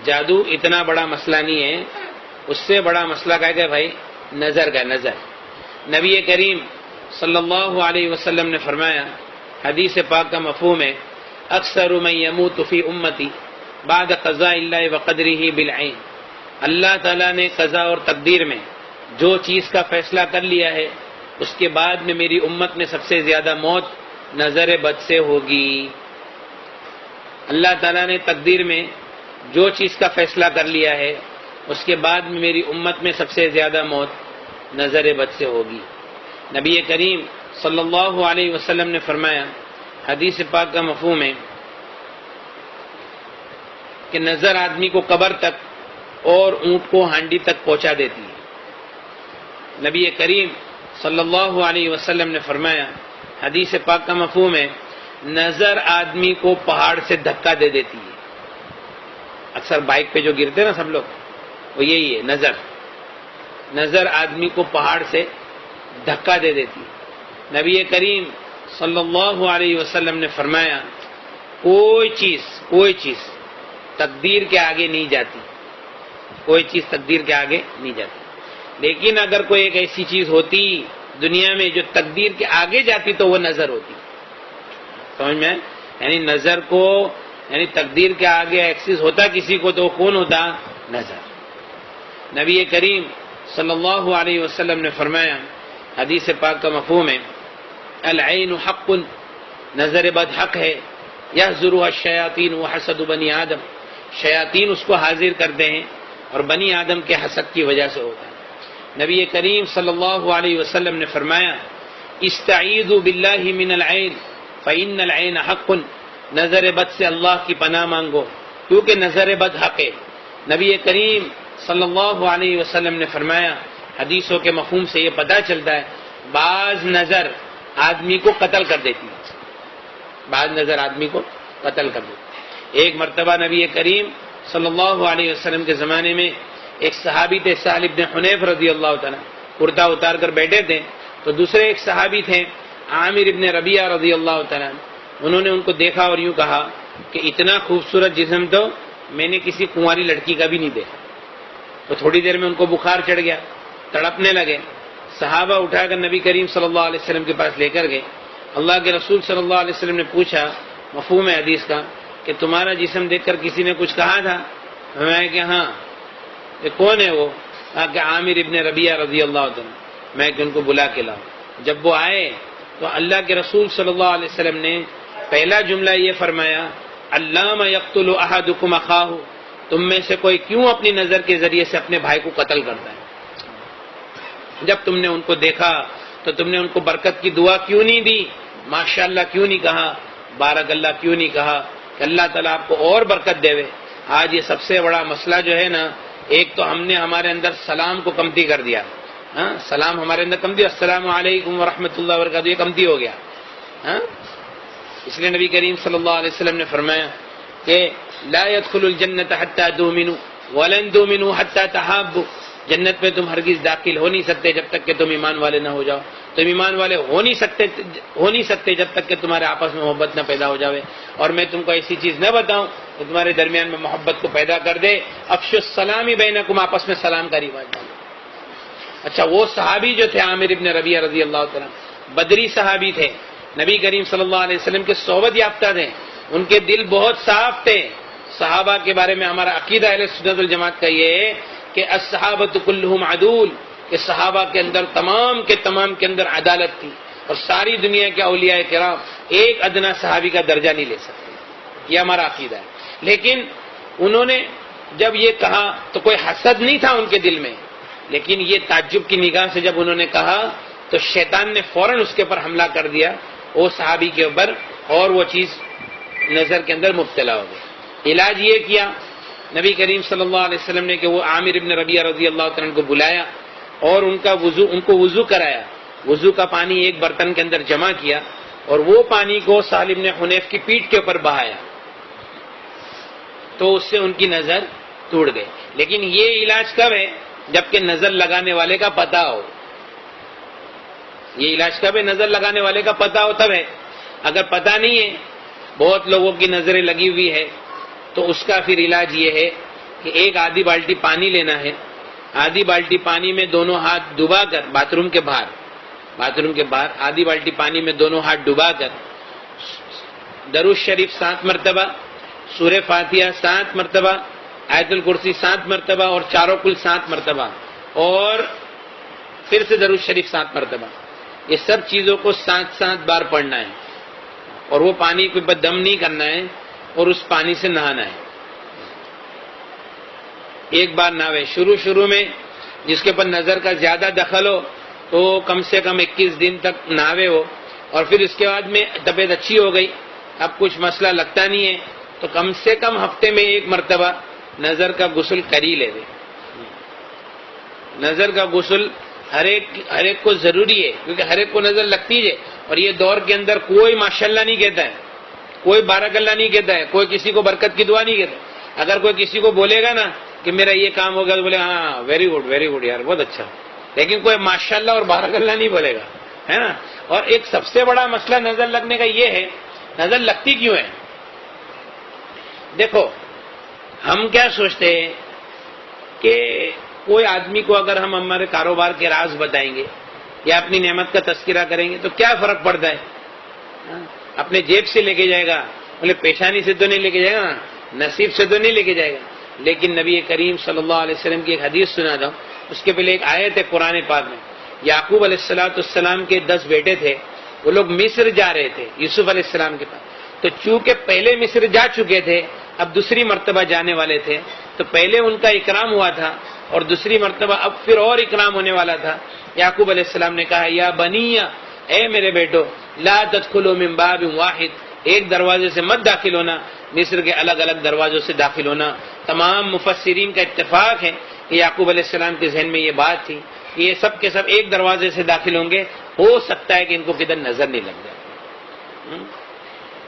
جادو اتنا بڑا مسئلہ نہیں ہے، اس سے بڑا مسئلہ کیا ہے بھائی؟ نظر کا نظر۔ نبی کریم صلی اللہ علیہ وسلم نے فرمایا، حدیث پاک کا مفہوم ہے، اکثر من یموت فی امتی بعد قضاء اللہ وقدرہ بالعین، اللہ تعالیٰ نے قضا اور تقدیر میں جو چیز کا فیصلہ کر لیا ہے اس کے بعد میں میری امت میں سب سے زیادہ موت نظر بد سے ہوگی۔ اللہ تعالیٰ نے تقدیر میں جو چیز کا فیصلہ کر لیا ہے اس کے بعد میں میری امت میں سب سے زیادہ موت نظر بد سے ہوگی۔ نبی کریم صلی اللہ علیہ وسلم نے فرمایا، حدیث پاک کا مفہوم ہے کہ نظر آدمی کو قبر تک اور اونٹ کو ہانڈی تک پہنچا دیتی ہے۔ نبی کریم صلی اللہ علیہ وسلم نے فرمایا، حدیث پاک کا مفہوم ہے، نظر آدمی کو پہاڑ سے دھکا دے دیتی ہے۔ اکثر بائک پہ جو گرتے ہیں نا سب لوگ، وہ یہی ہے، نظر آدمی کو پہاڑ سے دھکا دے دیتی ہے۔ نبی کریم صلی اللہ علیہ وسلم نے فرمایا، کوئی چیز تقدیر کے آگے نہیں جاتی، کوئی چیز تقدیر کے آگے نہیں جاتی، لیکن اگر کوئی ایک ایسی چیز ہوتی دنیا میں جو تقدیر کے آگے جاتی تو وہ نظر ہوتی۔ سمجھ میں؟ یعنی نظر کو، یعنی تقدیر کے آگے ایکسس ہوتا کسی کو تو کون ہوتا؟ نظر۔ نبی کریم صلی اللہ علیہ وسلم نے فرمایا، حدیث پاک کا مفہوم ہے، العین حق، نظر بد حق ہے، یحضرها الشیاطین وحسد بنی آدم، شیاطین اس کو حاضر کرتے ہیں اور بنی آدم کے حسد کی وجہ سے ہوتا ہے۔ نبی کریم صلی اللہ علیہ وسلم نے فرمایا، استعیذوا باللہ من العین فإن العین حق، نظر بد سے اللہ کی پناہ مانگو کیونکہ نظر بد حق ہے۔ نبی کریم صلی اللہ علیہ وسلم نے فرمایا، حدیثوں کے مفہوم سے یہ پتہ چلتا ہے، بعض نظر آدمی کو قتل کر دیتی ہے، بعض نظر آدمی کو قتل کر دیتی ہے۔ ایک مرتبہ نبی کریم صلی اللہ علیہ وسلم کے زمانے میں ایک صحابی تھے، سہل بن حنیف رضی اللہ تعالیٰ، کرتا اتار کر بیٹھے تھے، تو دوسرے ایک صحابی تھے عامر ابن ربیعہ رضی اللہ تعالیٰ، انہوں نے ان کو دیکھا اور یوں کہا کہ اتنا خوبصورت جسم تو میں نے کسی کنواری لڑکی کا بھی نہیں دیکھا۔ تو تھوڑی دیر میں ان کو بخار چڑھ گیا، تڑپنے لگے، صحابہ اٹھا کر نبی کریم صلی اللہ علیہ وسلم کے پاس لے کر گئے۔ اللہ کے رسول صلی اللہ علیہ وسلم نے پوچھا، مفہوم ہے حدیث کا، کہ تمہارا جسم دیکھ کر کسی نے کچھ کہا تھا؟ میں کہ ہاں۔ کہ کون ہے وہ؟ کہا کہ عامر ابن ربیعہ رضی اللہ عنہ۔ میں کہ ان کو بلا کے لاؤ۔ جب وہ آئے تو اللہ کے رسول صلی اللہ علیہ وسلم نے پہلا جملہ یہ فرمایا، علامہ یقتل احدکم اخاہ، تم میں سے کوئی کیوں اپنی نظر کے ذریعے سے اپنے بھائی کو قتل کرتا ہے؟ جب تم نے ان کو دیکھا تو تم نے ان کو برکت کی دعا کیوں نہیں دی؟ ماشاءاللہ کیوں نہیں کہا؟ بارک اللہ کیوں نہیں کہا کہ اللہ تعالیٰ آپ کو اور برکت دے؟ آج یہ سب سے بڑا مسئلہ جو ہے نا، ایک تو ہم نے ہمارے اندر سلام کو کمتی کر دیا، سلام ہمارے اندر کم دیا، السلام علیکم ورحمۃ اللہ وبرکاتہ، یہ کمتی ہو گیا۔ اس لیے نبی کریم صلی اللہ علیہ وسلم نے فرمایا کہ لا يدخل الجنت حتى تؤمنوا ولن تؤمنوا حتى تحابوا، جنت میں تم ہرگز داخل ہو نہیں سکتے جب تک کہ تم ایمان والے نہ ہو جاؤ، تم ایمان والے ہو نہیں سکتے جب تک کہ تمہارے آپس میں محبت نہ پیدا ہو جاوے، اور میں تم کو ایسی چیز نہ بتاؤں کہ تمہارے درمیان میں محبت کو پیدا کر دے، افشوا السلام بینکم، آپس میں سلام کا رواج ڈالو۔ اچھا، وہ صحابی جو تھے عامر ابن ربیعہ رضی اللہ تعالیٰ، بدری صحابی تھے، نبی کریم صلی اللہ علیہ وسلم کے صحبت یافتہ تھے، ان کے دل بہت صاف تھے۔ صحابہ کے بارے میں ہمارا عقیدہ اہل سنت والجماعت کا یہ ہے کہ الصحابۃ کلھم عدول، کہ صحابہ کے اندر تمام کے اندر عدالت تھی، اور ساری دنیا کے اولیاء کرام ایک ادنا صحابی کا درجہ نہیں لے سکتے، یہ ہمارا عقیدہ ہے۔ لیکن انہوں نے جب یہ کہا تو کوئی حسد نہیں تھا ان کے دل میں، لیکن یہ تعجب کی نگاہ سے جب انہوں نے کہا تو شیطان نے فوراً اس کے اوپر حملہ کر دیا، وہ صحابی کے اوپر، اور وہ چیز نظر کے اندر مبتلا ہو گئی۔ علاج یہ کیا نبی کریم صلی اللہ علیہ وسلم نے کہ وہ عامر ابن ربیعہ رضی اللہ عنہ کو بلایا اور ان کو وضو کرایا، وضو کا پانی ایک برتن کے اندر جمع کیا، اور وہ پانی کو سہل بن حنیف کی پیٹھ کے اوپر بہایا، تو اس سے ان کی نظر ٹوٹ گئی۔ لیکن یہ علاج کب ہے؟ جبکہ نظر لگانے والے کا پتہ ہو۔ یہ علاج کب ہے؟ نظر لگانے والے کا پتہ ہو تب ہے۔ اگر پتہ نہیں ہے، بہت لوگوں کی نظریں لگی ہوئی ہے، تو اس کا پھر علاج یہ ہے کہ ایک آدھی بالٹی پانی لینا ہے، آدھی بالٹی پانی میں دونوں ہاتھ ڈبا کر باتھ روم کے باہر آدھی بالٹی پانی میں دونوں ہاتھ ڈبا کر درود شریف 7 مرتبہ، سورہ فاتحہ 7 مرتبہ، آیت الکرسی 7 مرتبہ اور چاروں کل 7 مرتبہ، اور پھر سے درود شریف 7 مرتبہ، یہ سب چیزوں کو 7 بار پڑھنا ہے، اور وہ پانی کے اوپر دم نہیں کرنا ہے اور اس پانی سے نہانا ہے۔ ایک بار نہاوے، شروع میں جس کے اوپر نظر کا زیادہ دخل ہو تو کم سے کم 21 دن تک نہاوے ہو، اور پھر اس کے بعد میں طبیعت اچھی ہو گئی، اب کچھ مسئلہ لگتا نہیں ہے تو کم سے کم ہفتے میں 1 مرتبہ نظر کا غسل کر ہی لے دے۔ نظر کا غسل ہر ایک کو ضروری ہے، کیونکہ ہر ایک کو نظر لگتی ہے، اور یہ دور کے اندر کوئی ماشاءاللہ نہیں کہتا ہے، کوئی بارک اللہ نہیں کہتا ہے، کوئی کسی کو برکت کی دعا نہیں کہتا۔ اگر کوئی کسی کو بولے گا نا کہ میرا یہ کام ہو گیا تو بولے ہاں ویری گڈ یار، بہت اچھا، لیکن کوئی ماشاءاللہ اور بارک اللہ نہیں بولے گا، ہے نا۔ اور ایک سب سے بڑا مسئلہ نظر لگنے کا یہ ہے، نظر لگتی کیوں ہے؟ دیکھو، ہم کیا سوچتے ہیں کہ کوئی آدمی کو اگر ہم ہمارے کاروبار کے راز بتائیں گے یا اپنی نعمت کا تذکرہ کریں گے تو کیا فرق پڑتا ہے؟ اپنے جیب سے لے کے جائے گا، بولے پیشانی سے تو نہیں لے کے جائے گا، نصیب سے تو نہیں لے کے جائے گا۔ لیکن نبی کریم صلی اللہ علیہ وسلم کی ایک حدیث سنا دو، اس کے پہلے ایک آیت ہے قرآن پاک میں۔ یعقوب علیہ السلام کے 10 بیٹے تھے، وہ لوگ مصر جا رہے تھے یوسف علیہ السلام کے پاس، تو چونکہ پہلے مصر جا چکے تھے، اب دوسری مرتبہ جانے والے تھے، تو پہلے ان کا اکرام ہوا تھا اور دوسری مرتبہ اب پھر اور اکرام ہونے والا تھا۔ یعقوب علیہ السلام نے کہا یا بنی، اے میرے بیٹو، لا تدخلوا من باب واحد، ایک دروازے سے مت داخل ہونا، مصر کے الگ الگ دروازوں سے داخل ہونا۔ تمام مفسرین کا اتفاق ہے کہ یعقوب علیہ السلام کے ذہن میں یہ بات تھی کہ یہ سب کے سب ایک دروازے سے داخل ہوں گے، ہو سکتا ہے کہ ان کو کدھر نظر نہیں لگ جائے۔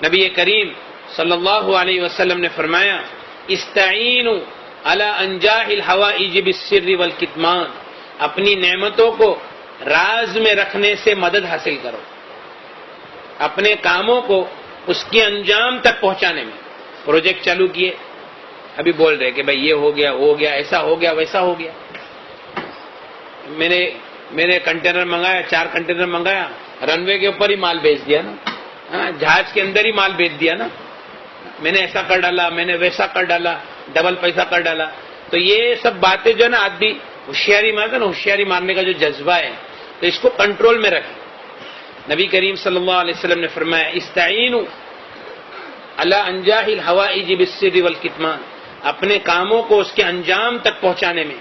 نبی کریم صلی اللہ علیہ وسلم نے فرمایا استعینوا علی انجاح الحوائج بالسر والکتمان، اپنی نعمتوں کو راز میں رکھنے سے مدد حاصل کرو، اپنے کاموں کو اس کے انجام تک پہنچانے میں۔ پروجیکٹ چالو کیے، ابھی بول رہے کہ بھائی یہ ہو گیا، ایسا ہو گیا، ویسا ہو گیا۔ میں نے کنٹینر منگایا، 4 کنٹینر منگایا، رن وے کے اوپر ہی مال بیچ دیا نا، جہاز کے اندر ہی مال بیچ دیا نا، میں نے ایسا کر ڈالا، میں نے ویسا کر ڈالا، ڈبل پیسہ کر ڈالا۔ تو یہ سب باتیں جو ہے نا، آدمی ہوشیاری مارتا نا، ہوشیاری مارنے کا جو جذبہ ہے، تو اس کو کنٹرول میں رکھیں۔ نبی کریم صلی اللہ علیہ وسلم نے فرمایا استعینوا علی انجاح الحوائج بالسر والکتمان، اپنے کاموں کو اس کے انجام تک پہنچانے میں،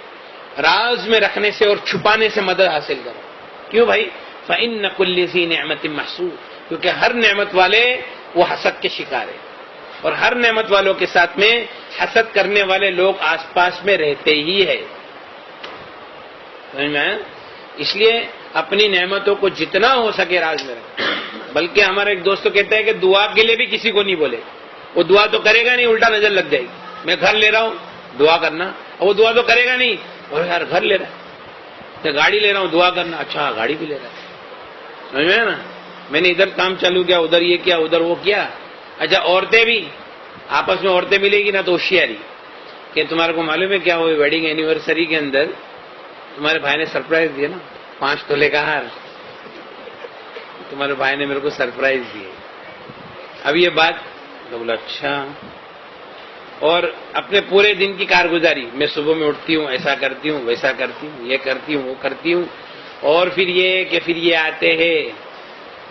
راز میں رکھنے سے اور چھپانے سے مدد حاصل کرو۔ کیوں بھائی؟ فإن كل ذی نعمت محسود، کیونکہ ہر نعمت والے وہ حسد کے شکار ہے، اور ہر نعمت والوں کے ساتھ میں حسد کرنے والے لوگ آس پاس میں رہتے ہی ہے۔ سمجھ میں آیا؟ اس لیے اپنی نعمتوں کو جتنا ہو سکے راز میں رکھیں۔ بلکہ ہمارا ایک دوست کہتا ہے کہ دعا کے لیے بھی کسی کو نہیں بولے، وہ دعا تو کرے گا نہیں، الٹا نظر لگ جائے گی۔ میں گھر لے رہا ہوں، دعا کرنا، اور وہ دعا تو کرے گا نہیں، اور یار گھر لے رہا ہے، میں گاڑی لے رہا ہوں، دعا کرنا، اچھا گاڑی بھی لے رہا ہے۔ سمجھ میں نا؟ میں نے ادھر کام چالو کیا، ادھر یہ کیا، ادھر وہ کیا۔ اچھا عورتیں بھی آپس میں عورتیں ملے گی نا تو ہوشیاری کہ تمہارے کو معلوم ہے کیا ہوئی ویڈنگ اینیورسری کے اندر تمہارے بھائی نے سرپرائز دیا نا، 5 تولے کا ہار، تمہارے بھائی نے میرے کو سرپرائز دیے۔ اب یہ بات تو بولا اچھا، اور اپنے پورے دن کی کارگزاری، میں صبح میں اٹھتی ہوں، ایسا کرتی ہوں، ویسا کرتی ہوں، یہ کرتی ہوں، وہ کرتی ہوں، اور پھر یہ آتے ہیں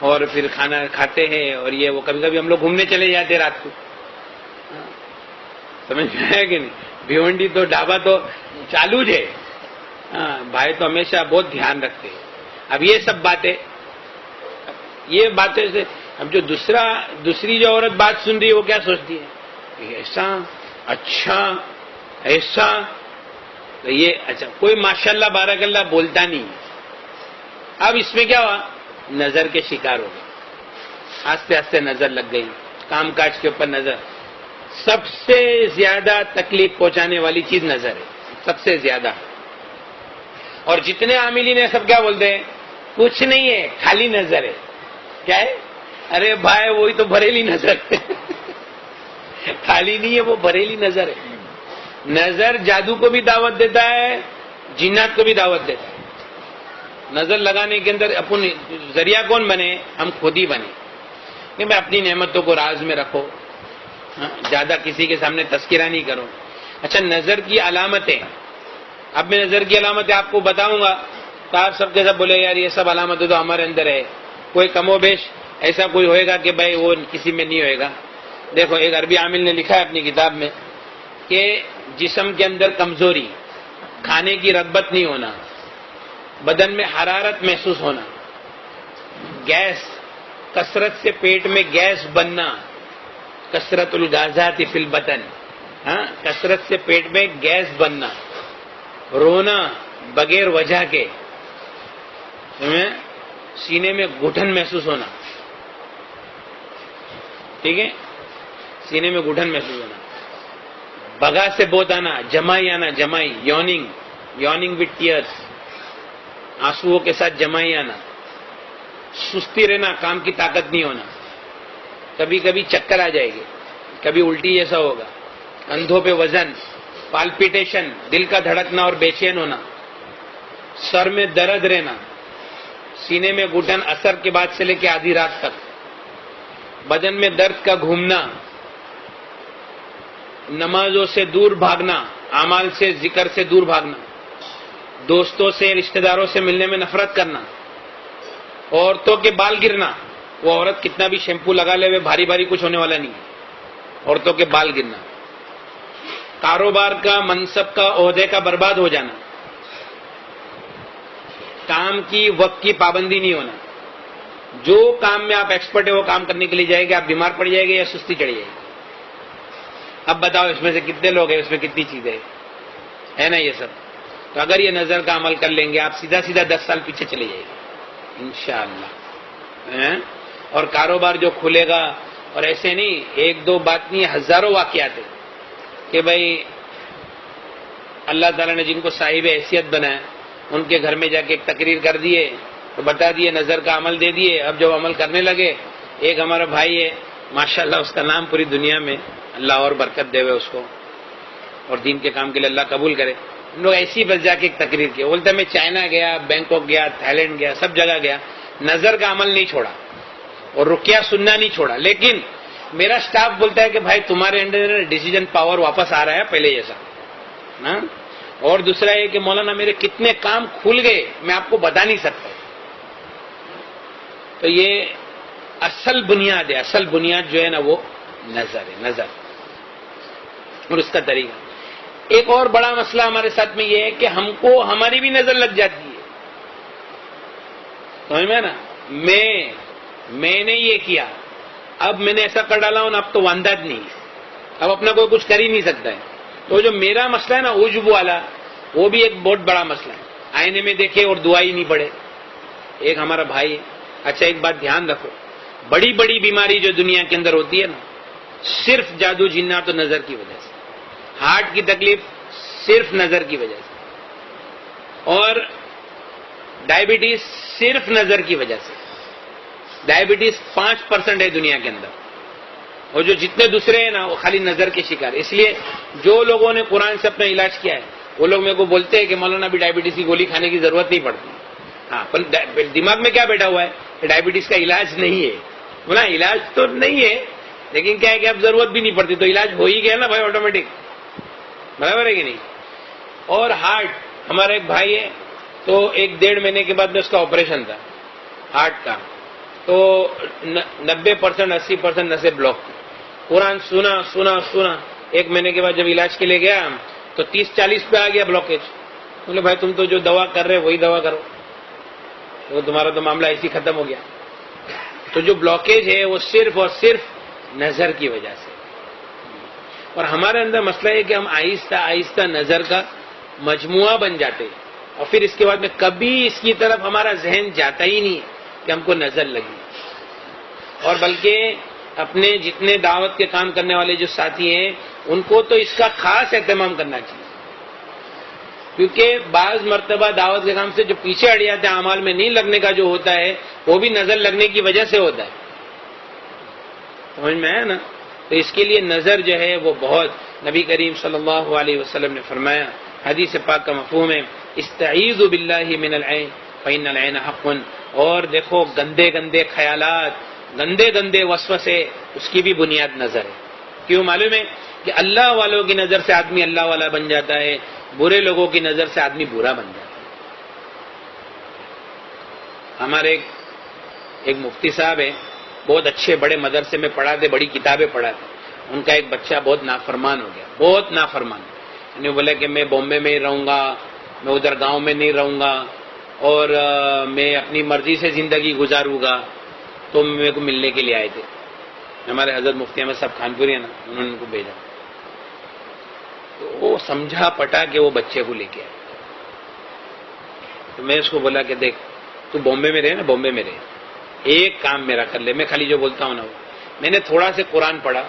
اور پھر کھانا کھاتے ہیں، اور یہ وہ کبھی کبھی ہم لوگ گھومنے چلے جاتے رات کو۔ سمجھ میں آیا کہ نہیں؟ بھیونڈی تو ڈھابا تو چالو ہے، بھائی تو ہمیشہ بہت دھیان رکھتے ہیں۔ اب یہ سب باتیں سے اب جو دوسری جو عورت بات سن رہی ہے وہ کیا سوچتی ہے کہ ایسا، اچھا ایسا، تو یہ اچھا کوئی ماشاءاللہ بارک اللہ بولتا نہیں۔ اب اس میں کیا ہوا؟ نظر کے شکار ہو گئے، آستے آستے نظر لگ گئی، کام کاج کے اوپر نظر۔ سب سے زیادہ تکلیف پہنچانے والی چیز نظر ہے، سب سے زیادہ۔ اور جتنے عاملین ہیں سب کیا بولتے ہیں؟ کچھ نہیں ہے، خالی نظر ہے۔ کیا ہے؟ ارے بھائی وہی تو بریلی نظر ہے، خالی نہیں ہے، وہ بریلی نظر ہے۔ نظر جادو کو بھی دعوت دیتا ہے، جنات کو بھی دعوت دیتا ہے۔ نظر لگانے کے اندر اپن ذریعہ کون بنے؟ ہم خود ہی بنے کہ بھائی اپنی نعمتوں کو راز میں رکھو، زیادہ کسی کے سامنے تذکرہ نہیں کرو۔ اچھا، نظر کی علامتیں، اب میں نظر کی علامتیں آپ کو بتاؤں گا تو آپ سب کے سب بولے یار یہ سب علامتیں تو ہمارے اندر ہے، کوئی کم و بیش ایسا کوئی ہوئے گا کہ بھائی وہ کسی میں نہیں ہوئے گا۔ دیکھو، ایک عربی عامل نے لکھا ہے اپنی کتاب میں کہ جسم کے اندر کمزوری، کھانے کی رغبت نہیں ہونا، بدن میں حرارت محسوس ہونا، گیس، کثرت سے پیٹ میں گیس بننا، کثرت الغازات فی البطن، کثرت سے پیٹ میں گیس بننا، رونا بغیر وجہ کے، سینے میں گھٹن محسوس ہونا، ٹھیک ہے، سینے میں گھٹن محسوس ہونا، بگا سے بوت آنا، جمائی آنا، جمائی، یوننگ وتھ ٹیئرس، آنسوؤں کے ساتھ جمائی آنا، سستی رہنا، کام کی طاقت نہیں ہونا، کبھی کبھی چکر آ جائے گی، کبھی الٹی جیسا ہوگا، کندھوں پہ وزن، پالپیٹیشن، دل کا دھڑکنا اور بے چین ہونا، سر میں درد رہنا، سینے میں گھٹن اثر کے بعد سے لے کے آدھی رات تک، بدن میں درد کا گھومنا، نمازوں سے دور بھاگنا، اعمال سے، ذکر سے دور بھاگنا، دوستوں سے، رشتہ داروں سے ملنے میں نفرت کرنا، عورتوں کے بال گرنا، وہ عورت کتنا بھی شیمپو لگا لے بھاری بھاری کچھ ہونے والا نہیں، عورتوں کے بال گرنا، کاروبار کا، منصب کا، عہدے کا برباد ہو جانا، کام کی، وقت کی پابندی نہیں ہونا، جو کام میں آپ ایکسپرٹ ہے وہ کام کرنے کے لیے جائے گے، آپ بیمار پڑ جائے گے یا سستی چڑھ جائے گی۔ اب بتاؤ اس میں سے کتنے لوگ ہیں، اس میں کتنی چیزیں ہے نا یہ سب۔ تو اگر یہ نظر کا عمل کر لیں گے آپ سیدھا 10 سال پیچھے چلے جائے گے انشاءاللہ۔ اور کاروبار جو کھلے گا، اور ایسے نہیں ایک دو بات نہیں، ہزاروں واقعات ہیں کہ بھائی اللہ تعالیٰ نے جن کو صاحب حیثیت بنایا ان کے گھر میں جا کے ایک تقریر کر دیے تو بتا دیے، نظر کا عمل دے دیے، اب جب عمل کرنے لگے، ایک ہمارا بھائی ہے ماشاءاللہ، اس کا نام پوری دنیا میں، اللہ اور برکت دے اس کو اور دین کے کام کے لیے اللہ قبول کرے۔ ہم لوگ ایسی بس جا کے ایک تقریر کی، بولتا میں چائنا گیا، بینکاک گیا، تھائی لینڈ گیا، سب جگہ گیا، نظر کا عمل نہیں چھوڑا اور رقیہ سننا نہیں چھوڑا، لیکن میرا سٹاف بولتا ہے کہ بھائی تمہارے انڈر ڈیسیجن پاور واپس آ رہا ہے پہلے جیسا۔ اور دوسرا یہ کہ مولانا میرے کتنے کام کھل گئے میں آپ کو بتا نہیں سکتا۔ تو یہ اصل بنیاد ہے، اصل بنیاد جو ہے نا وہ نظر ہے، نظر اور اس کا طریقہ۔ ایک اور بڑا مسئلہ ہمارے ساتھ میں یہ ہے کہ ہم کو ہماری بھی نظر لگ جاتی ہے، سمجھ میں نا، میں نے یہ کیا، اب میں نے ایسا کر ڈالا ہوں، اب تو وانداد نہیں ہے، اب اپنا کوئی کچھ کر ہی نہیں سکتا ہے۔ تو جو میرا مسئلہ ہے نا عجب والا، وہ بھی ایک بہت بڑا مسئلہ ہے، آئینے میں دیکھے اور دعا ہی نہیں پڑے۔ ایک ہمارا بھائی ہے، اچھا ایک بات دھیان رکھو، بڑی بڑی بیماری جو دنیا کے اندر ہوتی ہے نا، صرف جادو جنات و نظر کی وجہ سے، ہارٹ کی تکلیف صرف نظر کی وجہ سے، اور ڈائبٹیز صرف نظر کی وجہ سے۔ ڈائبٹیز 5% ہے دنیا کے اندر، اور جو جتنے دوسرے ہیں نا وہ خالی نظر کے شکار۔ اس لیے جو لوگوں نے قرآن سے اپنا علاج کیا ہے وہ لوگ میرے کو بولتے ہیں کہ مولانا بھی ڈائبٹیز کی گولی کھانے کی ضرورت نہیں پڑتی۔ ہاں، پر دماغ میں کیا بیٹھا ہوا ہے کہ ڈائبٹیز کا علاج نہیں ہے، بولا علاج تو نہیں ہے لیکن کیا ہے کہ اب ضرورت بھی نہیں پڑتی، تو علاج ہو ہی گیا نا بھائی آٹومیٹک، برابر ہے کہ نہیں۔ اور ہارٹ، ہمارا ایک بھائی ہے تو 1-1.5 مہینے کے بعد میں اس کا آپریشن تھا ہارٹ کا، تو 90% 80% نسیں بلاک تھی۔ قرآن سنا 1 مہینے کے بعد جب علاج کے لیے گیا تو 30-40 پہ آ گیا بلاکیج۔ بولے بھائی تم تو جو دوا کر رہے وہی دوا کرو، تو تمہارا تو معاملہ ایسے ہی ختم ہو گیا۔ تو جو بلاکیج ہے وہ صرف اور صرف نظر کی وجہ سے۔ اور ہمارے اندر مسئلہ ہے کہ ہم آہستہ آہستہ نظر کا مجموعہ بن جاتے ہیں، اور پھر اس کے بعد میں کبھی اس کی طرف ہمارا ذہن جاتا ہی نہیں کہ ہم کو نظر لگی۔ اور بلکہ اپنے جتنے دعوت کے کام کرنے والے جو ساتھی ہیں ان کو تو اس کا خاص اہتمام کرنا چاہیے، کیونکہ بعض مرتبہ دعوت کے کام سے جو پیچھے ہٹ جاتے ہیں، اعمال میں نہیں لگنے کا جو ہوتا ہے وہ بھی نظر لگنے کی وجہ سے ہوتا ہے، سمجھ میں ہے نا۔ تو اس کے لیے نظر جو ہے وہ بہت، نبی کریم صلی اللہ علیہ وسلم نے فرمایا، حدیث پاک کا مفہوم ہے استعیذوا باللہ من العین فإن العین حق، اور دیکھو گندے گندے خیالات، گندے گندے وسوسے، اس کی بھی بنیاد نظر ہے۔ کیوں معلوم ہے کہ اللہ والوں کی نظر سے آدمی اللہ والا بن جاتا ہے، برے لوگوں کی نظر سے آدمی برا بن جاتا ہے۔ ہمارے ایک مفتی صاحب ہیں، بہت اچھے بڑے مدرسے میں پڑھاتے، بڑی کتابیں پڑھاتے، ان کا ایک بچہ بہت نافرمان ہو گیا، بہت نافرمان، یعنی بولا کہ میں بامبے میں ہی رہوں گا، میں ادھر گاؤں میں نہیں رہوں گا، اور میں اپنی مرضی سے زندگی گزاروں گا۔ تو میرے کو ملنے کے لیے آئے تھے ہمارے حضرت مفتی احمد صاحب خانپوری ہیں نا، انہوں نے ان کو بھیجا، تو وہ سمجھا پٹا کہ وہ بچے کو لے کے آئے۔ تو میں اس کو بولا کہ دیکھ تو بامبے میں رہے نا، بامبے میں رہے، ایک کام میرا کر لے، میں خالی جو بولتا ہوں نا وہ، میں نے تھوڑا سے قرآن پڑھا،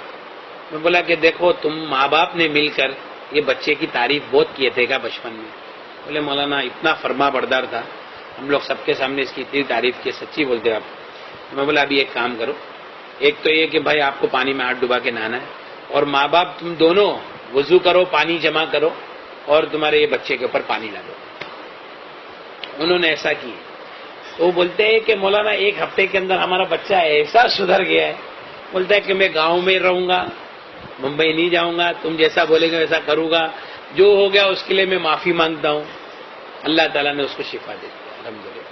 میں بولا کہ دیکھو تم ماں باپ نے مل کر یہ بچے کی تعریف بہت کیے تھے کیا بچپن میں؟ بولے مولانا اتنا فرما بردار تھا، ہم لوگ سب کے سامنے اس کی اتنی تعریف کی، سچی بولتے آپ؟ میں بولا ابھی ایک کام کرو، ایک تو یہ کہ بھائی آپ کو پانی میں ہاتھ ڈبا کے نہانا ہے، اور ماں باپ تم دونوں وضو کرو، پانی جمع کرو، اور تمہارے یہ بچے کے اوپر پانی ڈالو۔ انہوں نے ایسا کیا، تو وہ بولتے ہیں کہ مولانا ایک ہفتے کے اندر ہمارا بچہ ایسا سدھر گیا ہے، بولتا ہے کہ میں گاؤں میں رہوں گا، ممبئی نہیں جاؤں گا، تم جیسا بولے گے ویسا کروں گا، جو ہو گیا اس کے لیے میں معافی مانگتا ہوں۔ اللہ تعالیٰ نے اس کو شفا دے دیا الحمدللہ۔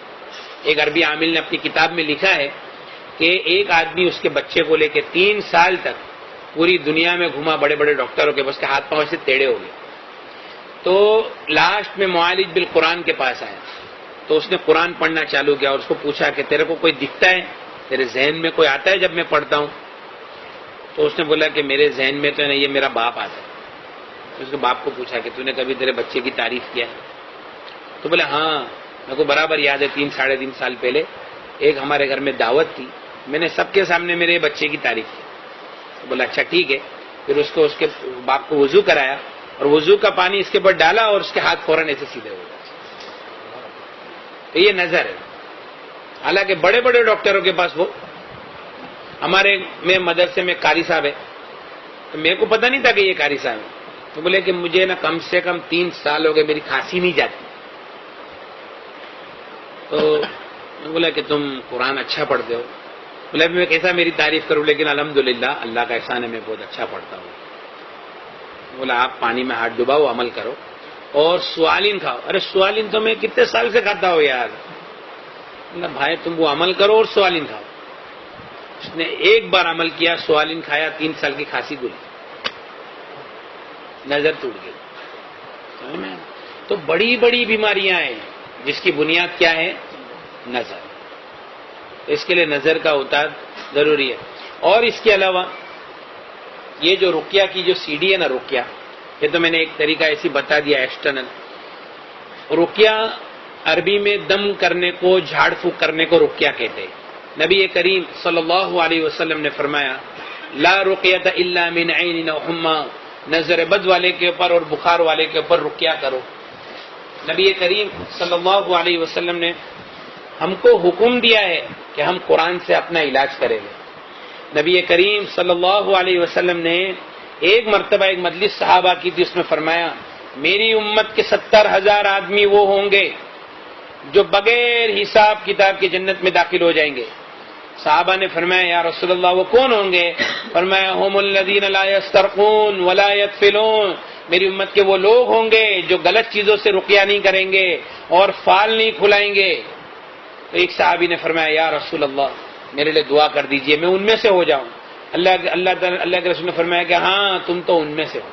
ایک عربی عامل نے اپنی کتاب میں لکھا ہے کہ ایک آدمی اس کے بچے کو لے کے 3 سال تک پوری دنیا میں گھوما، بڑے بڑے ڈاکٹروں کے، بس کے ہاتھ پاؤں سے ٹیڑھے ہو گئے، تو لاسٹ میں معالج بالقرآن کے پاس آیا، تو اس نے قرآن پڑھنا چالو کیا، اور اس کو پوچھا کہ تیرے کو کوئی دکھتا ہے، تیرے ذہن میں کوئی آتا ہے جب میں پڑھتا ہوں؟ تو اس نے بولا کہ میرے ذہن میں تو ہے نا یہ میرا باپ آتا ہے۔ اس کے باپ کو پوچھا کہ تو نے کبھی تیرے بچے کی تعریف کیا ہے؟ تو بولے ہاں میرے کو برابر یاد ہے، 3-3.5 سال پہلے ایک ہمارے گھر میں دعوت تھی، میں نے سب کے سامنے میرے بچے کی تعریف کی۔ تو بولا اچھا ٹھیک ہے، پھر اس کے باپ کو وضو کرایا، اور وضو کا پانی اس کے اوپر ڈالا، اور اس کے ہاتھ فوراً ایسے سیدھے ہو گئے۔ تو یہ نظر ہے، حالانکہ بڑے بڑے ڈاکٹروں کے پاس وہ، ہمارے میں مدرسے میں قاری صاحب ہے، تو میرے کو پتہ نہیں تھا کہ یہ قاری صاحب ہے، تو بولے کہ مجھے نا کم سے کم 3 سال ہو گئے میری کھانسی نہیں جاتی، تو میں بولا کہ تم قرآن اچھا پڑھتے ہو، بولا میں کیسا میری تعریف کروں، لیکن الحمدللہ اللہ کا احسان ہے میں بہت اچھا پڑھتا ہوں۔ بولا آپ پانی میں ہاتھ ڈباؤ، عمل کرو، اور سوالین کھاؤ۔ ارے سوالین تو میں کتنے سال سے کھاتا ہوں یار۔ بولا بھائی تم وہ عمل کرو اور سوالین کھاؤ۔ اس نے ایک بار عمل کیا، سوالین کھایا، 3 سال کی کھانسی گلی، نظر ٹوٹ گئی۔ تو بڑی بڑی بیماریاں ہیں جس کی بنیاد کیا ہے؟ نظر۔ اس کے لیے نظر کا اتار ضروری ہے۔ اور اس کے علاوہ یہ جو رقیہ کی جو سیڑھی ہے نا، رقیہ، یہ تو میں نے ایک طریقہ ایسی بتا دیا ایکسٹرنل۔ رقیہ عربی میں دم کرنے کو، جھاڑ پھونک کرنے کو رقیہ کہتے ہیں۔ نبی کریم صلی اللہ علیہ وسلم نے فرمایا لا رقیۃ الا من عین او حمى، نظر بد والے کے اوپر اور بخار والے کے اوپر رقیہ کرو۔ نبی کریم صلی اللہ علیہ وسلم نے ہم کو حکم دیا ہے کہ ہم قرآن سے اپنا علاج کریں گے۔ نبی کریم صلی اللہ علیہ وسلم نے ایک مرتبہ ایک مجلس صحابہ کی تھی، اس میں فرمایا میری امت کے 70,000 آدمی وہ ہوں گے جو بغیر حساب کتاب کی جنت میں داخل ہو جائیں گے۔ صحابہ نے فرمایا یا رسول اللہ وہ کون ہوں گے؟ فرمایا هم الذین لا یسترقون ولا یدفلون، میری امت کے وہ لوگ ہوں گے جو غلط چیزوں سے رقیہ نہیں کریں گے اور فال نہیں کھلائیں گے۔ تو ایک صحابی نے فرمایا یا رسول اللہ میرے لیے دعا کر دیجئے میں ان میں سے ہو جاؤں۔ اللہ کے رسول نے فرمایا کہ ہاں تم تو ان میں سے ہو۔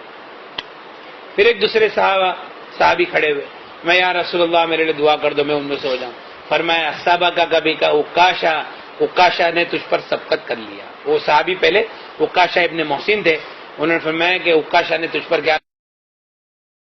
پھر ایک دوسرے صحابی کھڑے ہوئے، میں یا رسول اللہ میرے لیے دعا کر دو میں ان میں سے ہو جاؤں۔ فرمایا صحابہ کا کبھی کا عکاشہ نے تجھ پر سبقت کر لیا۔ وہ صحابی پہلے عکاشہ ابن محسن تھے، انہوں نے فرمایا کہ عکاشہ نے تجھ پر کیا